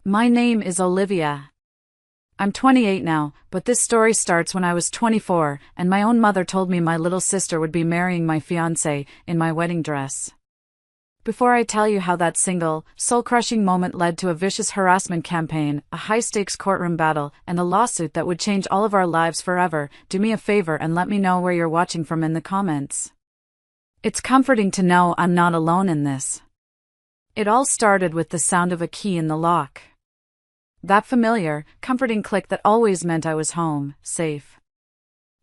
My name is Olivia. I'm 28 now, but this story starts when I was 24, and my own mother told me my little sister would be marrying my fiance in my wedding dress. Before I tell you how that single, soul-crushing moment led to a vicious harassment campaign, a high-stakes courtroom battle, and a lawsuit that would change all of our lives forever, do me a favor and let me know where you're watching from in the comments. It's comforting to know I'm not alone in this. It all started with the sound of a key in the lock. That familiar, comforting click that always meant I was home, safe.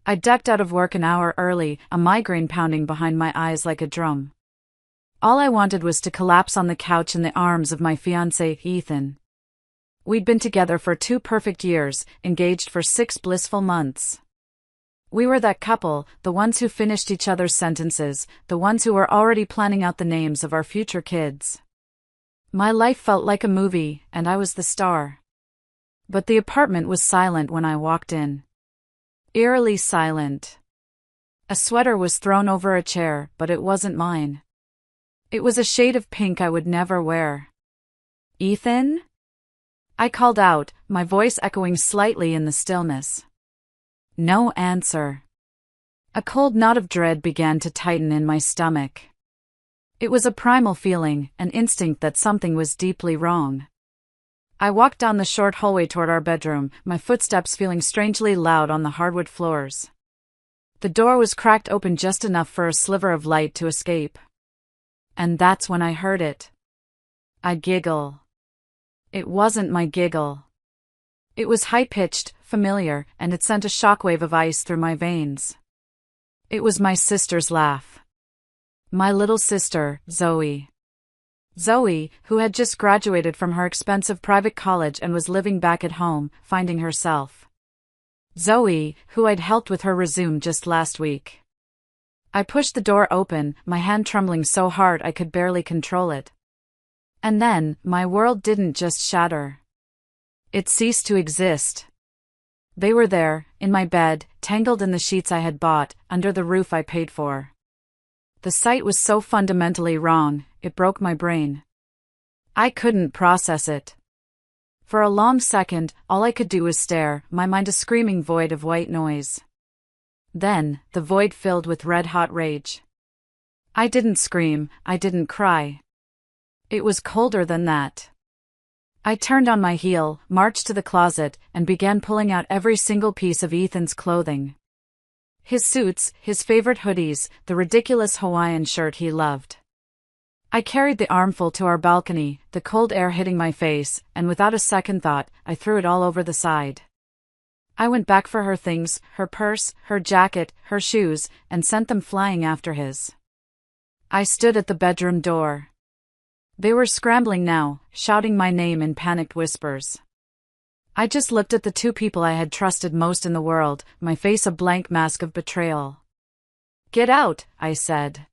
I ducked out of work an hour early, a migraine pounding behind my eyes like a drum. All I wanted was to collapse on the couch in the arms of my fiancé, Ethan. We'd been together for 2 perfect years, engaged for 6 blissful months. We were that couple, the ones who finished each other's sentences, the ones who were already planning out the names of our future kids. My life felt like a movie, and I was the star. But the apartment was silent when I walked in. Eerily silent. A sweater was thrown over a chair, but it wasn't mine. It was a shade of pink I would never wear. "Ethan?" I called out, my voice echoing slightly in the stillness. No answer. A cold knot of dread began to tighten in my stomach. It was a primal feeling, an instinct that something was deeply wrong. I walked down the short hallway toward our bedroom, my footsteps feeling strangely loud on the hardwood floors. The door was cracked open just enough for a sliver of light to escape. And that's when I heard it. A giggle. It wasn't my giggle. It was high-pitched, familiar, and it sent a shockwave of ice through my veins. It was my sister's laugh. My little sister, Zoe. Zoe, who had just graduated from her expensive private college and was living back at home, finding herself. Zoe, who I'd helped with her resume just last week. I pushed the door open, my hand trembling so hard I could barely control it. And then, my world didn't just shatter. It ceased to exist. They were there, in my bed, tangled in the sheets I had bought, under the roof I paid for. The sight was so fundamentally wrong, it broke my brain. I couldn't process it. For a long second, all I could do was stare, my mind a screaming void of white noise. Then, the void filled with red-hot rage. I didn't scream, I didn't cry. It was colder than that. I turned on my heel, marched to the closet, and began pulling out every single piece of Ethan's clothing. His suits, his favorite hoodies, the ridiculous Hawaiian shirt he loved. I carried the armful to our balcony, the cold air hitting my face, and without a second thought, I threw it all over the side. I went back for her things, her purse, her jacket, her shoes, and sent them flying after his. I stood at the bedroom door. They were scrambling now, shouting my name in panicked whispers. I just looked at the 2 people I had trusted most in the world, my face a blank mask of betrayal. "Get out," I said.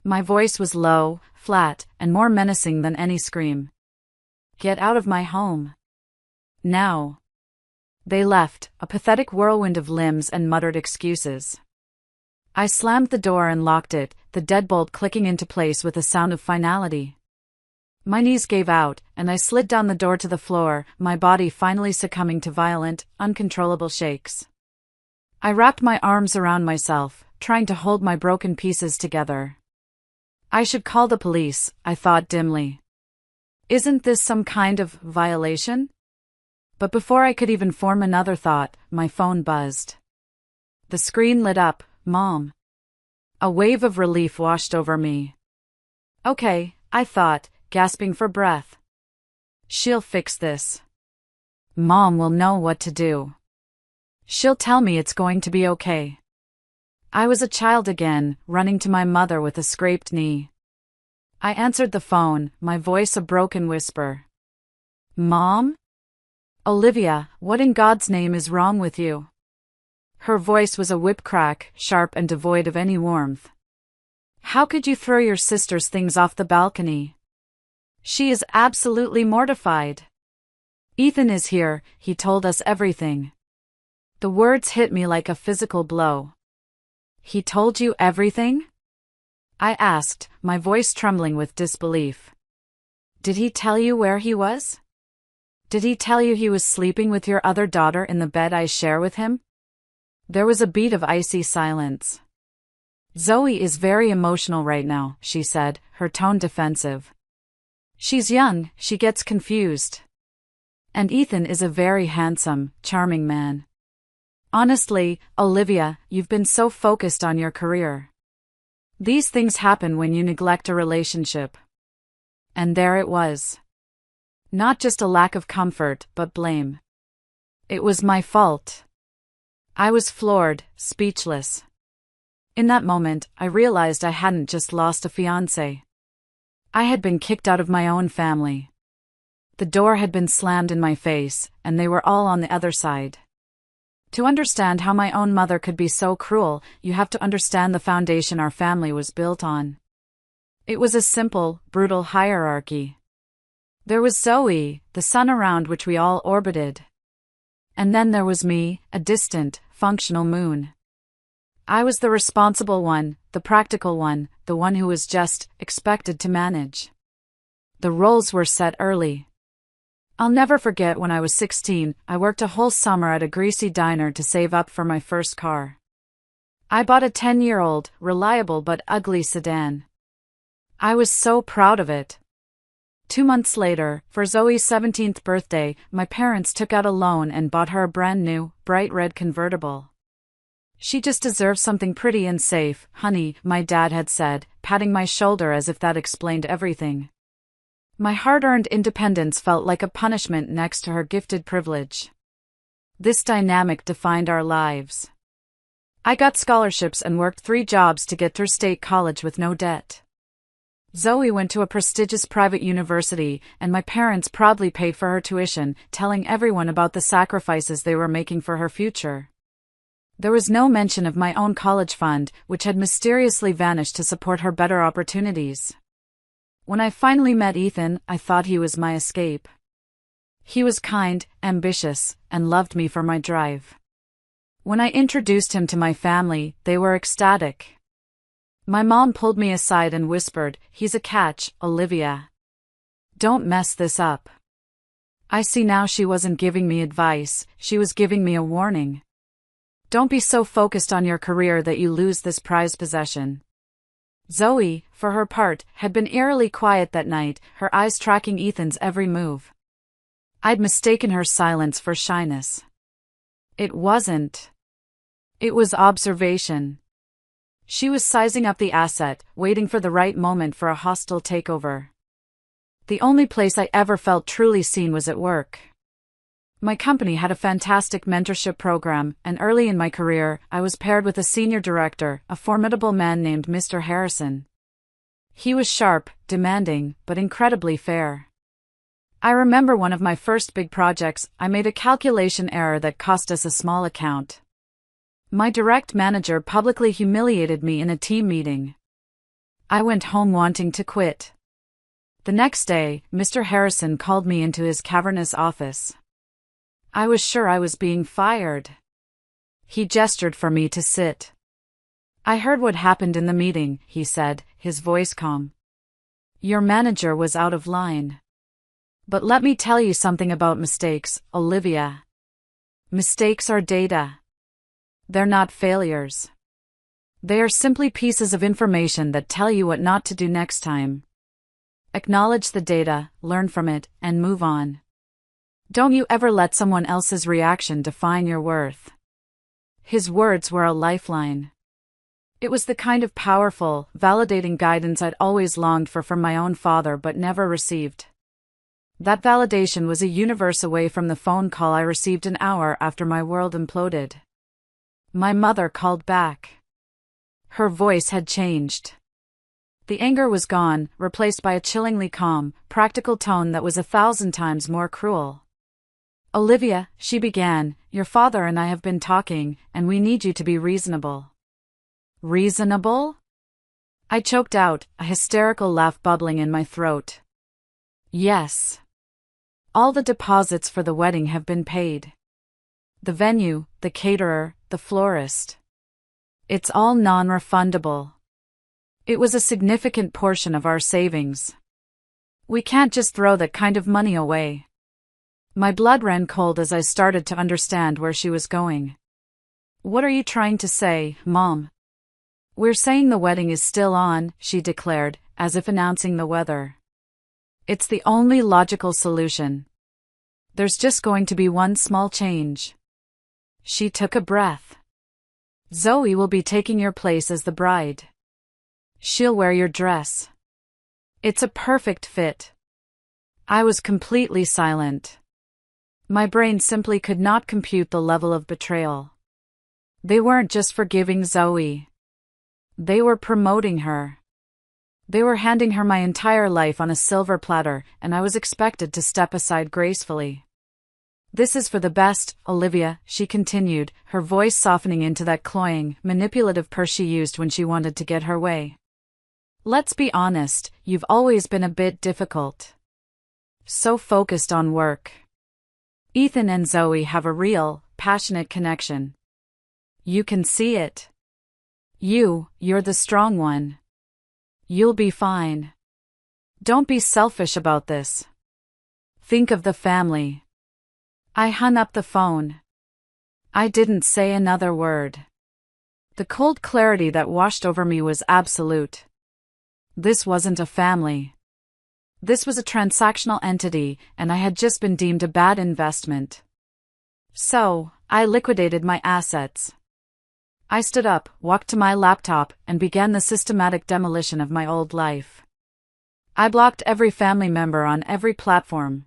My voice was low, flat, and more menacing than any scream. "Get out of my home. Now." They left, a pathetic whirlwind of limbs and muttered excuses. I slammed the door and locked it, the deadbolt clicking into place with a sound of finality. My knees gave out, and I slid down the door to the floor, my body finally succumbing to violent, uncontrollable shakes. I wrapped my arms around myself, trying to hold my broken pieces together. I should call the police, I thought dimly. Isn't this some kind of violation? But before I could even form another thought, my phone buzzed. The screen lit up, "Mom." A wave of relief washed over me. Okay, I thought, gasping for breath. She'll fix this. Mom will know what to do. She'll tell me it's going to be okay. I was a child again, running to my mother with a scraped knee. I answered the phone, my voice a broken whisper. "Mom? Olivia, what in God's name is wrong with you?" Her voice was a whip crack, sharp and devoid of any warmth. "How could you throw your sister's things off the balcony? She is absolutely mortified. Ethan is here, he told us everything." The words hit me like a physical blow. "He told you everything?" I asked, my voice trembling with disbelief. "Did he tell you where he was?" Did he tell you he was sleeping with your other daughter in the bed I share with him? There was a beat of icy silence. Zoe is very emotional right now, she said, her tone defensive. She's young, she gets confused. And Ethan is a very handsome, charming man. Honestly, Olivia, you've been so focused on your career. These things happen when you neglect a relationship. And there it was. Not just a lack of comfort, but blame. It was my fault. I was floored, speechless. In that moment, I realized I hadn't just lost a fiancé. I had been kicked out of my own family. The door had been slammed in my face, and they were all on the other side. To understand how my own mother could be so cruel, you have to understand the foundation our family was built on. It was a simple, brutal hierarchy. There was Zoe, the sun around which we all orbited. And then there was me, a distant, functional moon. I was the responsible one, the practical one, the one who was just expected to manage. The roles were set early. I'll never forget when I was 16, I worked a whole summer at a greasy diner to save up for my first car. I bought a 10-year-old, reliable but ugly sedan. I was so proud of it. 2 months later, for Zoe's 17th birthday, my parents took out a loan and bought her a brand new, bright red convertible. She just deserves something pretty and safe, honey, my dad had said, patting my shoulder as if that explained everything. My hard-earned independence felt like a punishment next to her gifted privilege. This dynamic defined our lives. I got scholarships and worked 3 jobs to get through state college with no debt. Zoe went to a prestigious private university, and my parents proudly paid for her tuition, telling everyone about the sacrifices they were making for her future. There was no mention of my own college fund, which had mysteriously vanished to support her better opportunities. When I finally met Ethan, I thought he was my escape. He was kind, ambitious, and loved me for my drive. When I introduced him to my family, they were ecstatic. My mom pulled me aside and whispered, "He's a catch, Olivia. Don't mess this up." I see now she wasn't giving me advice, she was giving me a warning. Don't be so focused on your career that you lose this prized possession. Zoe, for her part, had been eerily quiet that night, her eyes tracking Ethan's every move. I'd mistaken her silence for shyness. It wasn't. It was observation. She was sizing up the asset, waiting for the right moment for a hostile takeover. The only place I ever felt truly seen was at work. My company had a fantastic mentorship program, and early in my career, I was paired with a senior director, a formidable man named Mr. Harrison. He was sharp, demanding, but incredibly fair. I remember one of my first big projects, I made a calculation error that cost us a small account. My direct manager publicly humiliated me in a team meeting. I went home wanting to quit. The next day, Mr. Harrison called me into his cavernous office. I was sure I was being fired. He gestured for me to sit. "I heard what happened in the meeting," he said, his voice calm. "Your manager was out of line. But let me tell you something about mistakes, Olivia. Mistakes are data. They're not failures. They are simply pieces of information that tell you what not to do next time. Acknowledge the data, learn from it, and move on. Don't you ever let someone else's reaction define your worth." His words were a lifeline. It was the kind of powerful, validating guidance I'd always longed for from my own father but never received. That validation was a universe away from the phone call I received an hour after my world imploded. My mother called back. Her voice had changed. The anger was gone, replaced by a chillingly calm, practical tone that was 1,000 times more cruel. "Olivia," she began, "your father and I have been talking, and we need you to be reasonable." "Reasonable?" I choked out, a hysterical laugh bubbling in my throat. "Yes. All the deposits for the wedding have been paid. The venue, the caterer, the florist. It's all non-refundable. It was a significant portion of our savings. We can't just throw that kind of money away." My blood ran cold as I started to understand where she was going. "What are you trying to say, Mom?" "We're saying the wedding is still on," she declared, as if announcing the weather. "It's the only logical solution. There's just going to be one small change." She took a breath. "Zoe will be taking your place as the bride. She'll wear your dress. It's a perfect fit." I was completely silent. My brain simply could not compute the level of betrayal. They weren't just forgiving Zoe. They were promoting her. They were handing her my entire life on a silver platter, and I was expected to step aside gracefully. "This is for the best, Olivia," she continued, her voice softening into that cloying, manipulative purr she used when she wanted to get her way. "Let's be honest, you've always been a bit difficult. So focused on work. Ethan and Zoe have a real, passionate connection. You can see it. You're the strong one. You'll be fine. Don't be selfish about this. Think of the family." I hung up the phone. I didn't say another word. The cold clarity that washed over me was absolute. This wasn't a family. This was a transactional entity, and I had just been deemed a bad investment. So, I liquidated my assets. I stood up, walked to my laptop, and began the systematic demolition of my old life. I blocked every family member on every platform.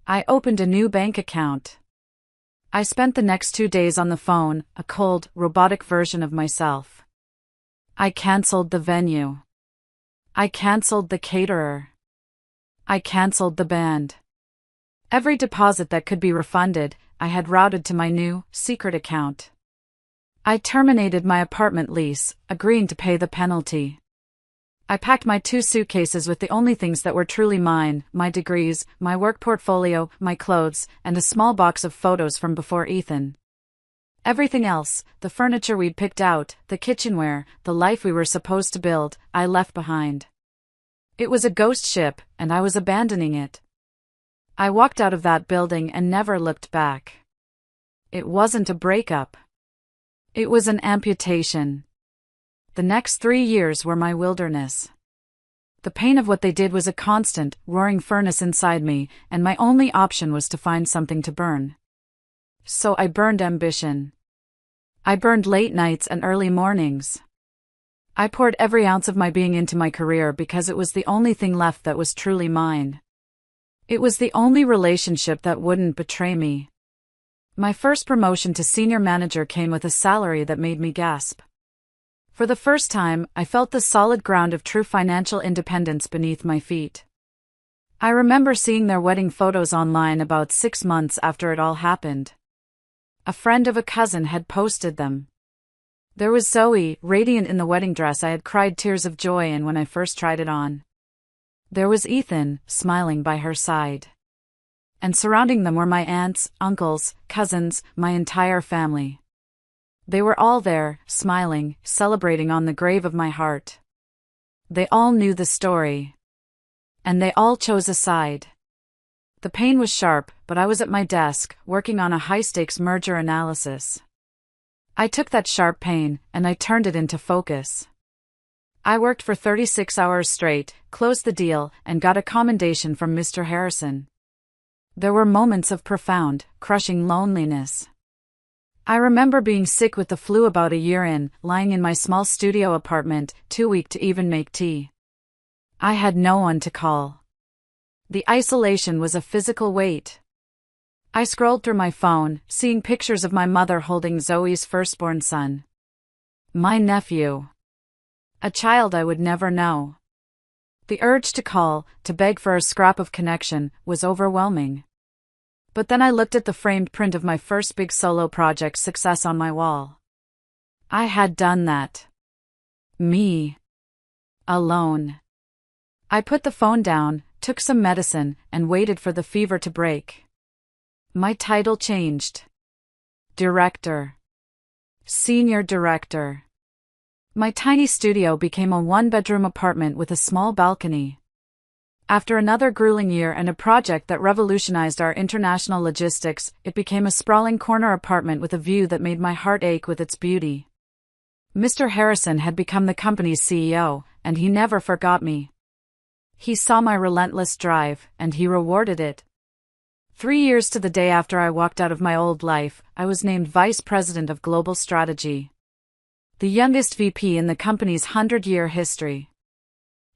I opened a new bank account. I spent the next 2 days on the phone, a cold, robotic version of myself. I canceled the venue. I canceled the caterer. I canceled the band. Every deposit that could be refunded, I had routed to my new, secret account. I terminated my apartment lease, agreeing to pay the penalty. I packed my 2 suitcases with the only things that were truly mine: my degrees, my work portfolio, my clothes, and a small box of photos from before Ethan. Everything else, the furniture we'd picked out, the kitchenware, the life we were supposed to build, I left behind. It was a ghost ship, and I was abandoning it. I walked out of that building and never looked back. It wasn't a breakup. It was an amputation. The next 3 years were my wilderness. The pain of what they did was a constant, roaring furnace inside me, and my only option was to find something to burn. So I burned ambition. I burned late nights and early mornings. I poured every ounce of my being into my career because it was the only thing left that was truly mine. It was the only relationship that wouldn't betray me. My first promotion to senior manager came with a salary that made me gasp. For the first time, I felt the solid ground of true financial independence beneath my feet. I remember seeing their wedding photos online about 6 months after it all happened. A friend of a cousin had posted them. There was Zoe, radiant in the wedding dress I had cried tears of joy in when I first tried it on. There was Ethan, smiling by her side. And surrounding them were my aunts, uncles, cousins, my entire family. They were all there, smiling, celebrating on the grave of my heart. They all knew the story. And they all chose a side. The pain was sharp, but I was at my desk, working on a high-stakes merger analysis. I took that sharp pain, and I turned it into focus. I worked for 36 hours straight, closed the deal, and got a commendation from Mr. Harrison. There were moments of profound, crushing loneliness. I remember being sick with the flu about a year in, lying in my small studio apartment, too weak to even make tea. I had no one to call. The isolation was a physical weight. I scrolled through my phone, seeing pictures of my mother holding Zoe's firstborn son. My nephew. A child I would never know. The urge to call, to beg for a scrap of connection, was overwhelming. But then I looked at the framed print of my first big solo project success on my wall. I had done that. Me. Alone. I put the phone down, took some medicine, and waited for the fever to break. My title changed. Director. Senior Director. My tiny studio became a 1-bedroom apartment with a small balcony. After another grueling year and a project that revolutionized our international logistics, it became a sprawling corner apartment with a view that made my heart ache with its beauty. Mr. Harrison had become the company's CEO, and he never forgot me. He saw my relentless drive, and he rewarded it. 3 years to the day after I walked out of my old life, I was named Vice President of Global Strategy, the youngest VP in the company's 100-year history.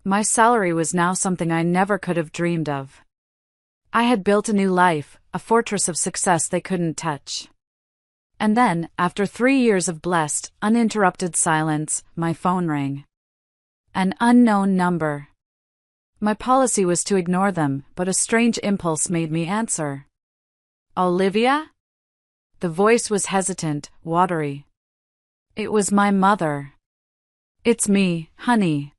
My salary was now something I never could have dreamed of. I had built a new life, a fortress of success they couldn't touch. And then, after 3 years of blessed, uninterrupted silence, my phone rang. An unknown number. My policy was to ignore them, but a strange impulse made me answer. Olivia? The voice was hesitant, watery. It was my mother. It's me, honey.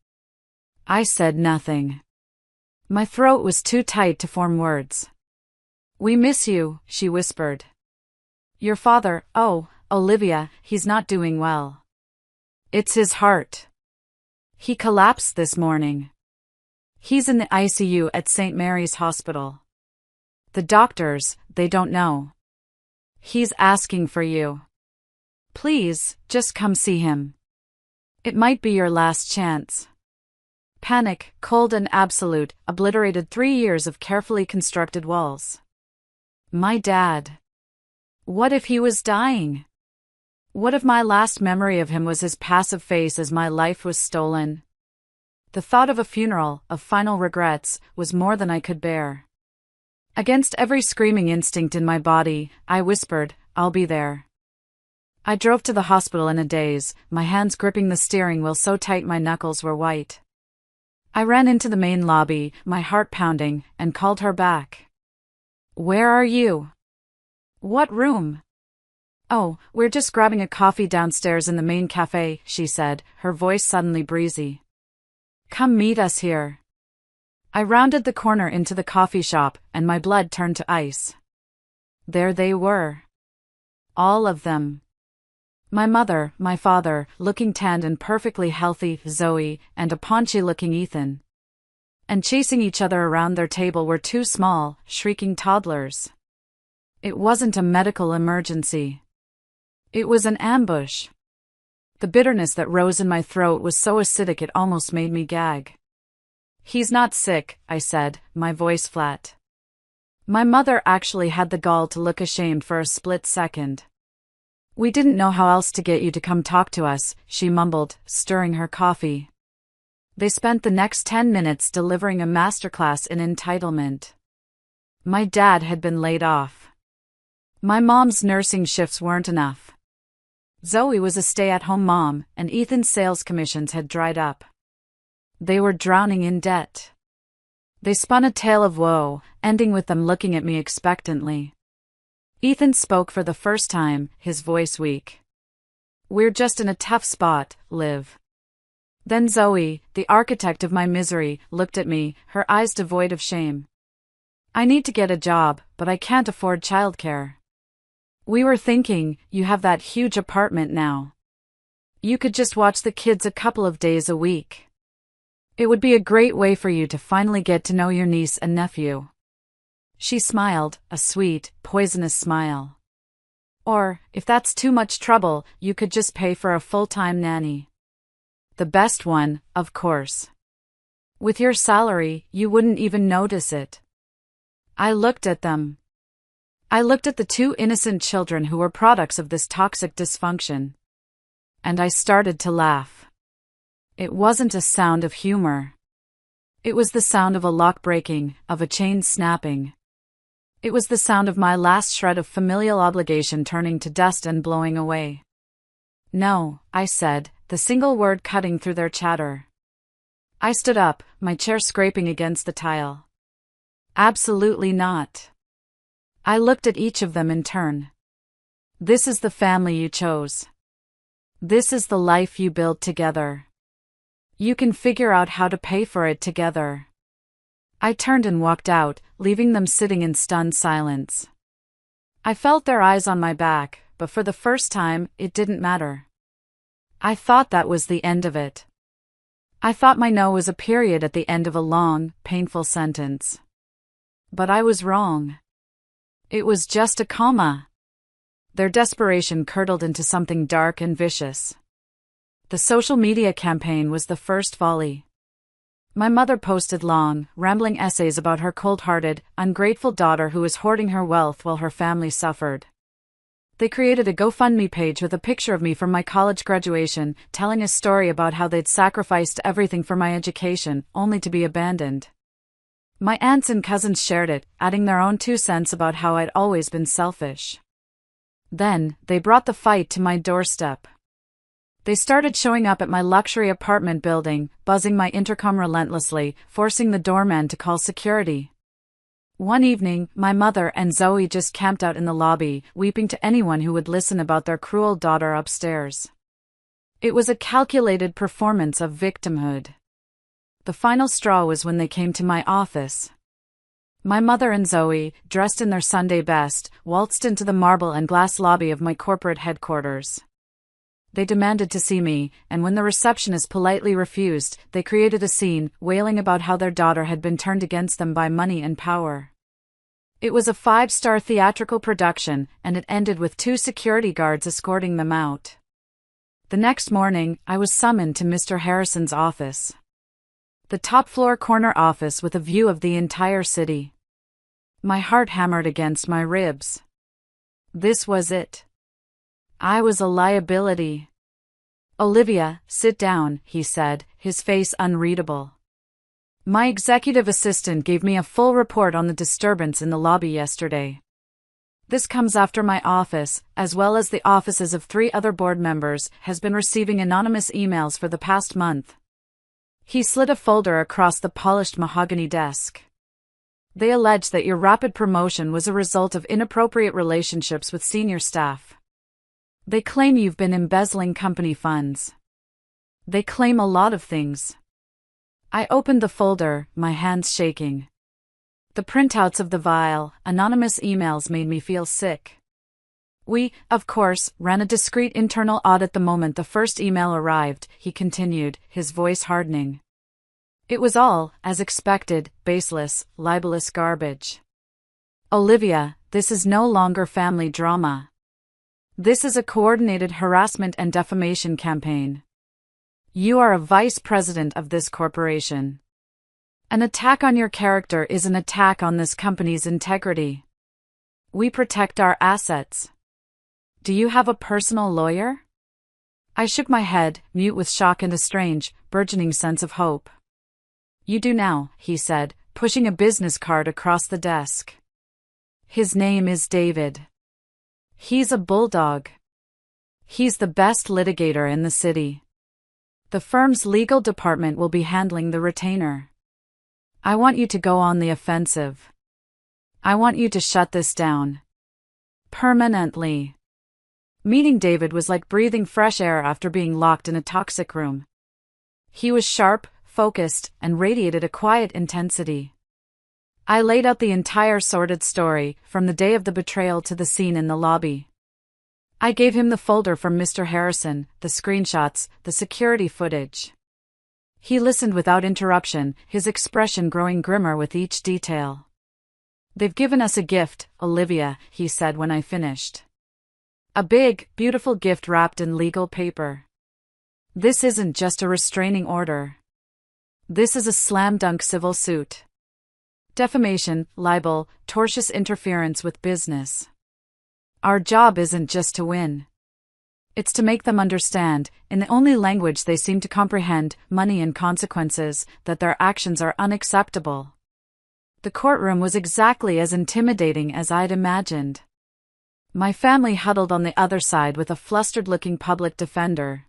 I said nothing. My throat was too tight to form words. We miss you, she whispered. Your father, oh, Olivia, he's not doing well. It's his heart. He collapsed this morning. He's in the ICU at St. Mary's Hospital. The doctors, they don't know. He's asking for you. Please, just come see him. It might be your last chance. Panic, cold and absolute, obliterated 3 years of carefully constructed walls. My dad. What if he was dying? What if my last memory of him was his passive face as my life was stolen? The thought of a funeral, of final regrets, was more than I could bear. Against every screaming instinct in my body, I whispered, I'll be there. I drove to the hospital in a daze, my hands gripping the steering wheel so tight my knuckles were white. I ran into the main lobby, my heart pounding, and called her back. Where are you? What room? Oh, we're just grabbing a coffee downstairs in the main cafe, she said, her voice suddenly breezy. Come meet us here. I rounded the corner into the coffee shop, and my blood turned to ice. There they were. All of them. My mother, my father, looking tanned and perfectly healthy, Zoe, and a paunchy-looking Ethan. And chasing each other around their table were 2 small, shrieking toddlers. It wasn't a medical emergency. It was an ambush. The bitterness that rose in my throat was so acidic it almost made me gag. He's not sick, I said, my voice flat. My mother actually had the gall to look ashamed for a split second. We didn't know how else to get you to come talk to us, she mumbled, stirring her coffee. They spent the next 10 minutes delivering a masterclass in entitlement. My dad had been laid off. My mom's nursing shifts weren't enough. Zoe was a stay-at-home mom, and Ethan's sales commissions had dried up. They were drowning in debt. They spun a tale of woe, ending with them looking at me expectantly. Ethan spoke for the first time, his voice weak. We're just in a tough spot, Liv. Then Zoe, the architect of my misery, looked at me, her eyes devoid of shame. I need to get a job, but I can't afford childcare. We were thinking, you have that huge apartment now. You could just watch the kids a couple of days a week. It would be a great way for you to finally get to know your niece and nephew. She smiled, a sweet, poisonous smile. Or, if that's too much trouble, you could just pay for a full-time nanny. The best one, of course. With your salary, you wouldn't even notice it. I looked at them. I looked at the 2 innocent children who were products of this toxic dysfunction. And I started to laugh. It wasn't a sound of humor. It was the sound of a lock breaking, of a chain snapping. It was the sound of my last shred of familial obligation turning to dust and blowing away. No, I said, the single word cutting through their chatter. I stood up, my chair scraping against the tile. Absolutely not. I looked at each of them in turn. This is the family you chose. This is the life you build together. You can figure out how to pay for it together. I turned and walked out, leaving them sitting in stunned silence. I felt their eyes on my back, but for the first time, it didn't matter. I thought that was the end of it. I thought my no was a period at the end of a long, painful sentence. But I was wrong. It was just a comma. Their desperation curdled into something dark and vicious. The social media campaign was the first volley. My mother posted long, rambling essays about her cold-hearted, ungrateful daughter who was hoarding her wealth while her family suffered. They created a GoFundMe page with a picture of me from my college graduation, telling a story about how they'd sacrificed everything for my education, only to be abandoned. My aunts and cousins shared it, adding their own 2 cents about how I'd always been selfish. Then, they brought the fight to my doorstep. They started showing up at my luxury apartment building, buzzing my intercom relentlessly, forcing the doorman to call security. One evening, my mother and Zoe just camped out in the lobby, weeping to anyone who would listen about their cruel daughter upstairs. It was a calculated performance of victimhood. The final straw was when they came to my office. My mother and Zoe, dressed in their Sunday best, waltzed into the marble and glass lobby of my corporate headquarters. They demanded to see me, and when the receptionist politely refused, they created a scene, wailing about how their daughter had been turned against them by money and power. It was a 5-star theatrical production, and it ended with 2 security guards escorting them out. The next morning, I was summoned to Mr. Harrison's office. The top-floor corner office with a view of the entire city. My heart hammered against my ribs. This was it. I was a liability. "Olivia, sit down," he said, his face unreadable. My executive assistant gave me a full report on the disturbance in the lobby yesterday. This comes after my office, as well as the offices of 3 other board members, has been receiving anonymous emails for the past month. He slid a folder across the polished mahogany desk. They allege that your rapid promotion was a result of inappropriate relationships with senior staff. They claim you've been embezzling company funds. They claim a lot of things. I opened the folder, my hands shaking. The printouts of the vile, anonymous emails made me feel sick. We, of course, ran a discreet internal audit the moment the first email arrived, he continued, his voice hardening. It was all, as expected, baseless, libelous garbage. "Olivia, this is no longer family drama. This is a coordinated harassment and defamation campaign. You are a vice president of this corporation. An attack on your character is an attack on this company's integrity. We protect our assets. Do you have a personal lawyer?" I shook my head, mute with shock and a strange, burgeoning sense of hope. "You do now," he said, pushing a business card across the desk. "His name is David. He's a bulldog. He's the best litigator in the city. The firm's legal department will be handling the retainer. I want you to go on the offensive. I want you to shut this down. Permanently." Meeting David was like breathing fresh air after being locked in a toxic room. He was sharp, focused, and radiated a quiet intensity. I laid out the entire sordid story, from the day of the betrayal to the scene in the lobby. I gave him the folder from Mr. Harrison, the screenshots, the security footage. He listened without interruption, his expression growing grimmer with each detail. "They've given us a gift, Olivia," he said when I finished. "A big, beautiful gift wrapped in legal paper. This isn't just a restraining order. This is a slam-dunk civil suit. Defamation, libel, tortious interference with business. Our job isn't just to win. It's to make them understand, in the only language they seem to comprehend, money and consequences, that their actions are unacceptable." The courtroom was exactly as intimidating as I'd imagined. My family huddled on the other side with a flustered-looking public defender.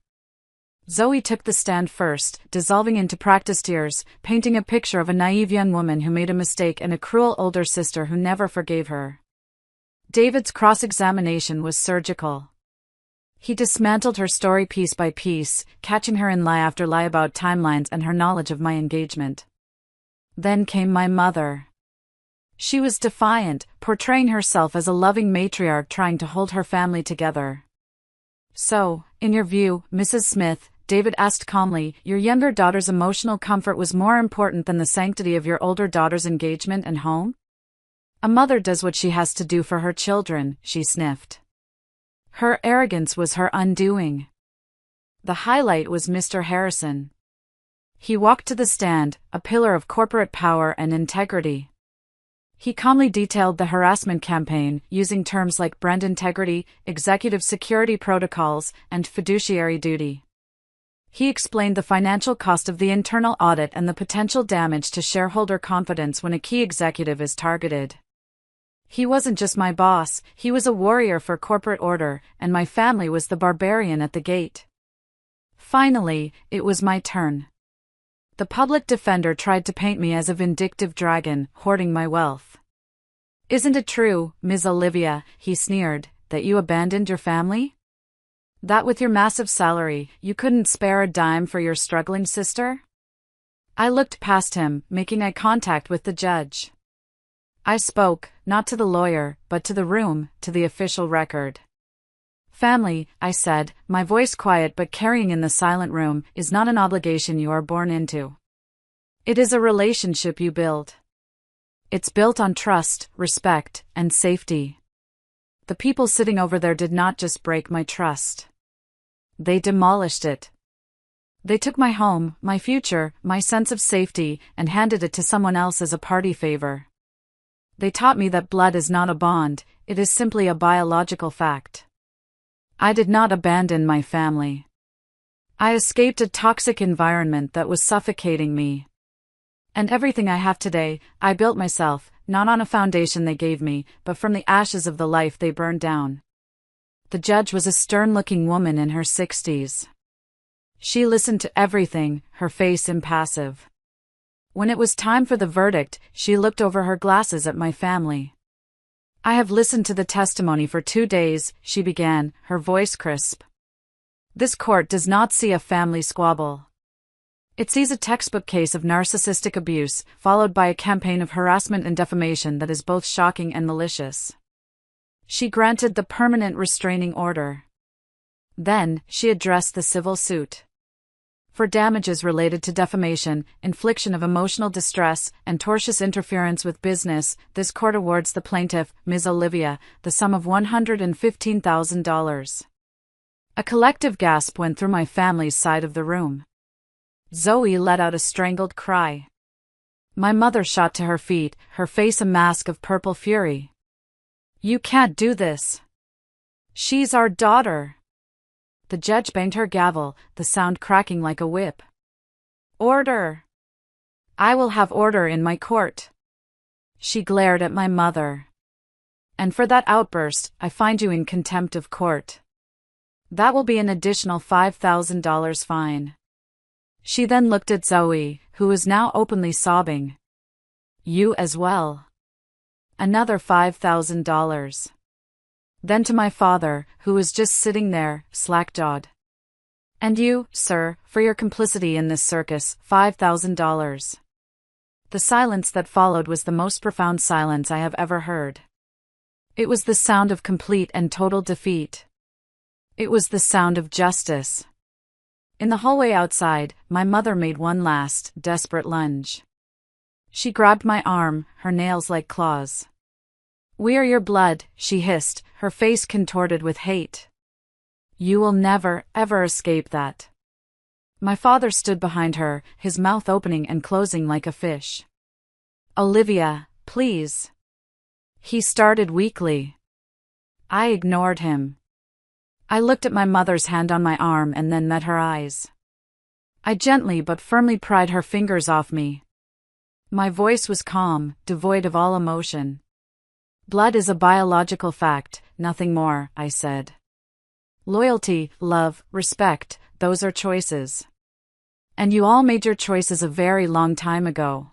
Zoe took the stand first, dissolving into practiced tears, painting a picture of a naive young woman who made a mistake and a cruel older sister who never forgave her. David's cross-examination was surgical. He dismantled her story piece by piece, catching her in lie after lie about timelines and her knowledge of my engagement. Then came my mother. She was defiant, portraying herself as a loving matriarch trying to hold her family together. "So, in your view, Mrs. Smith, David asked calmly. Your younger daughter's emotional comfort was more important than the sanctity of your older daughter's engagement and home? A mother does what she has to do for her children, she sniffed. Her arrogance was her undoing. The highlight was Mr. Harrison. He walked to the stand, a pillar of corporate power and integrity. He calmly detailed the harassment campaign, using terms like brand integrity, executive security protocols, and fiduciary duty. He explained the financial cost of the internal audit and the potential damage to shareholder confidence when a key executive is targeted. He wasn't just my boss, he was a warrior for corporate order, and my family was the barbarian at the gate. Finally, it was my turn. The public defender tried to paint me as a vindictive dragon, hoarding my wealth. Isn't it true, Ms. Olivia, he sneered, that you abandoned your family? That with your massive salary, you couldn't spare a dime for your struggling sister? I looked past him, making eye contact with the judge. I spoke, not to the lawyer, but to the room, to the official record. Family, I said, my voice quiet but carrying in the silent room, is not an obligation you are born into. It is a relationship you build. It's built on trust, respect, and safety. The people sitting over there did not just break my trust. They demolished it. They took my home, my future, my sense of safety, and handed it to someone else as a party favor. They taught me that blood is not a bond, it is simply a biological fact. I did not abandon my family. I escaped a toxic environment that was suffocating me. And everything I have today, I built myself, not on a foundation they gave me, but from the ashes of the life they burned down. The judge was a stern-looking woman in her 60s. She listened to everything, her face impassive. When it was time for the verdict, she looked over her glasses at my family. I have listened to the testimony for 2 days, she began, her voice crisp. This court does not see a family squabble. It sees a textbook case of narcissistic abuse, followed by a campaign of harassment and defamation that is both shocking and malicious. She granted the permanent restraining order. Then, she addressed the civil suit. For damages related to defamation, infliction of emotional distress, and tortious interference with business, this court awards the plaintiff, Ms. Olivia, the sum of $115,000. A collective gasp went through my family's side of the room. Zoe let out a strangled cry. My mother shot to her feet, her face a mask of purple fury. You can't do this. She's our daughter. The judge banged her gavel, the sound cracking like a whip. Order! I will have order in my court. She glared at my mother. And for that outburst, I find you in contempt of court. That will be an additional $5,000 fine. She then looked at Zoe, who was now openly sobbing. You as well. Another $5,000. Then to my father, who was just sitting there, slack-jawed. And you, sir, for your complicity in this circus, $5,000. The silence that followed was the most profound silence I have ever heard. It was the sound of complete and total defeat. It was the sound of justice. In the hallway outside, my mother made one last, desperate lunge. She grabbed my arm, her nails like claws. We are your blood, she hissed, her face contorted with hate. You will never, ever escape that. My father stood behind her, his mouth opening and closing like a fish. Olivia, please. He started weakly. I ignored him. I looked at my mother's hand on my arm and then met her eyes. I gently but firmly pried her fingers off me. My voice was calm, devoid of all emotion. Blood is a biological fact, nothing more, I said. Loyalty, love, respect, those are choices. And you all made your choices a very long time ago.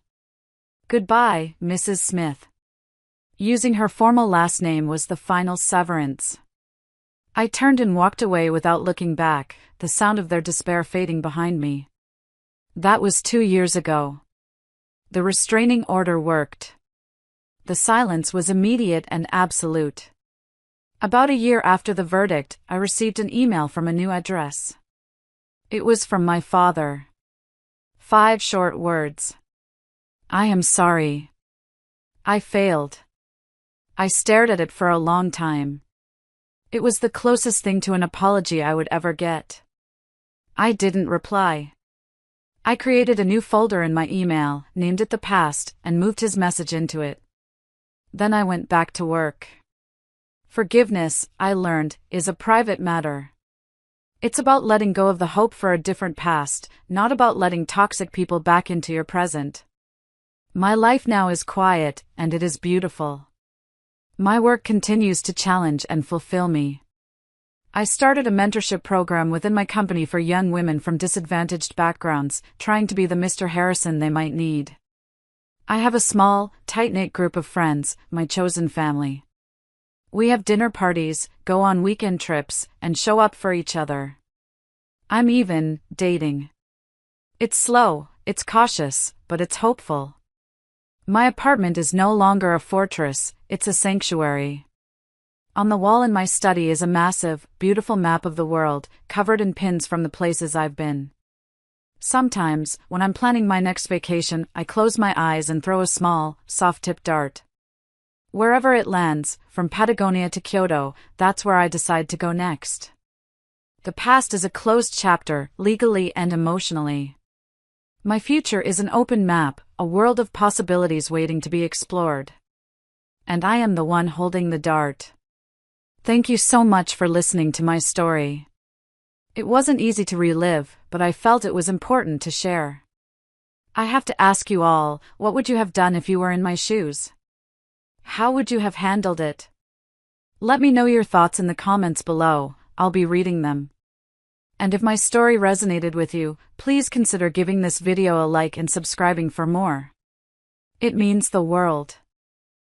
Goodbye, Mrs. Smith. Using her formal last name was the final severance. I turned and walked away without looking back, the sound of their despair fading behind me. That was 2 years ago. The restraining order worked. The silence was immediate and absolute. About a year after the verdict, I received an email from a new address. It was from my father. 5 short words. I am sorry. I failed. I stared at it for a long time. It was the closest thing to an apology I would ever get. I didn't reply. I created a new folder in my email, named it the past, and moved his message into it. Then I went back to work. Forgiveness, I learned, is a private matter. It's about letting go of the hope for a different past, not about letting toxic people back into your present. My life now is quiet, and it is beautiful. My work continues to challenge and fulfill me. I started a mentorship program within my company for young women from disadvantaged backgrounds, trying to be the Mr. Harrison they might need. I have a small, tight-knit group of friends, my chosen family. We have dinner parties, go on weekend trips, and show up for each other. I'm even dating. It's slow, it's cautious, but it's hopeful. My apartment is no longer a fortress, it's a sanctuary. On the wall in my study is a massive, beautiful map of the world, covered in pins from the places I've been. Sometimes, when I'm planning my next vacation, I close my eyes and throw a small, soft-tipped dart. Wherever it lands, from Patagonia to Kyoto, that's where I decide to go next. The past is a closed chapter, legally and emotionally. My future is an open map, a world of possibilities waiting to be explored. And I am the one holding the dart. Thank you so much for listening to my story. It wasn't easy to relive, but I felt it was important to share. I have to ask you all, what would you have done if you were in my shoes? How would you have handled it? Let me know your thoughts in the comments below, I'll be reading them. And if my story resonated with you, please consider giving this video a like and subscribing for more. It means the world.